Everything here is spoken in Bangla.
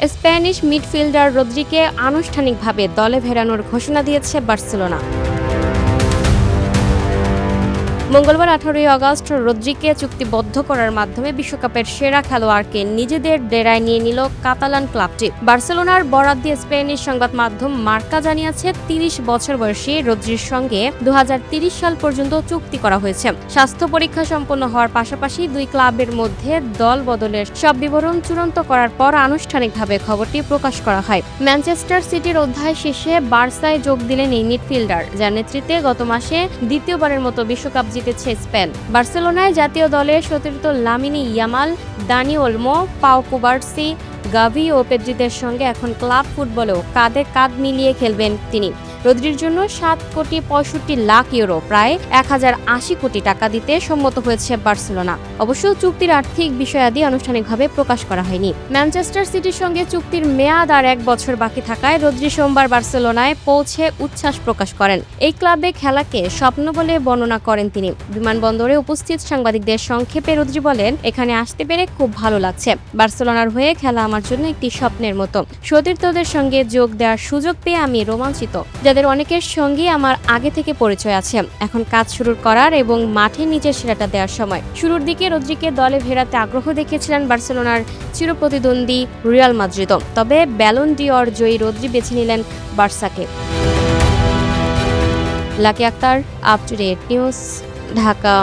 স্প্যানিশ মিডফিল্ডার রদ্রিকে আনুষ্ঠানিকভাবে দলে ফেরানোর ঘোষণা দিয়েছে বার্সেলোনা। মঙ্গলবার 18 আগস্ট রদ্রিকে চুক্তিবদ্ধ করার মাধ্যমে বিশ্বকাপের সেরা খেলোয়াড়কে নিজেদের ডেরায় নিয়ে নিল কাতালান ক্লাবটি। বার্সেলোনার বরাত দিয়ে স্পেনিশ সংবাদ মাধ্যম মার্কা জানিয়েছে 30 বছর বয়সী রদ্রির সঙ্গে 2030 সাল পর্যন্ত চুক্তি করা হয়েছে। স্বাস্থ্য পরীক্ষা সম্পন্ন হওয়ার পাশাপাশি দুই ক্লাবের মধ্যে দল বদলের সব বিবরণ চূড়ান্ত করার পর আনুষ্ঠানিকভাবে খবরটি প্রকাশ করা হয়। ম্যানচেস্টার সিটির অধ্যায় শেষে বার্সায় যোগ দিলেন এই মিডফিল্ডার, যার নেতৃত্বে গত মাসে দ্বিতীয়বারের মতো বিশ্বকাপ জিতেছে স্পেন। বার্সেলোনায় জাতীয় দলে সতীর্থ লামিনি ইয়ামাল, দানি ওলমো, পাও কুবার্সি, গাভি ও পেদ্রিদের সঙ্গে এখন ক্লাব ফুটবলেও কাঁধে কাঁধ মিলিয়ে খেলবেন তিনি। রদ্রির জন্য 7,65,00,000 ইউরো প্রায় 1,080 কোটি টাকা দিতে সম্মত হয়েছে বার্সেলোনা। অবশ্য চুক্তির আর্থিক বিষয়াদি আনুষ্ঠানিকভাবে প্রকাশ করা হয়নি। ম্যানচেস্টার সিটির সঙ্গে চুক্তির মেয়াদ আর 1 বছর বাকি থাকায় রদ্রি সোমবার বার্সেলোনায় পৌঁছে উচ্ছ্বাস প্রকাশ করেন। এই ক্লাবে খেলাকে স্বপ্ন বলে বর্ণনা করেন তিনি। বিমানবন্দরে উপস্থিত সাংবাদিকদের সংক্ষেপে রদ্রি বলেন, এখানে আসতে পেরে খুব ভালো লাগছে। বার্সেলোনার হয়ে খেলা আমার জন্য একটি স্বপ্নের মতো। সতীর্থদের সঙ্গে যোগ দেওয়ার সুযোগ পেয়ে আমি রোমাঞ্চিত, যাদের অনেকের সঙ্গে আমার আগে থেকে পরিচয় আছে। এখন কাজ শুরু করার এবং মাঠে নিজের সেরাটা দেওয়ার সময়। শুরুর দিকে রদ্রিকে দলে ফেরাতে আগ্রহ দেখিয়েছিলেন বার্সেলোনার চিরপ্রতিদ্বন্দ্বী রিয়াল মাদ্রিদ, তবে ব্যালন ডি'অর জয়ী রদ্রি বেছে নিলেন বার্সাকে। Lucky Akhtar, up to date news, Dhaka.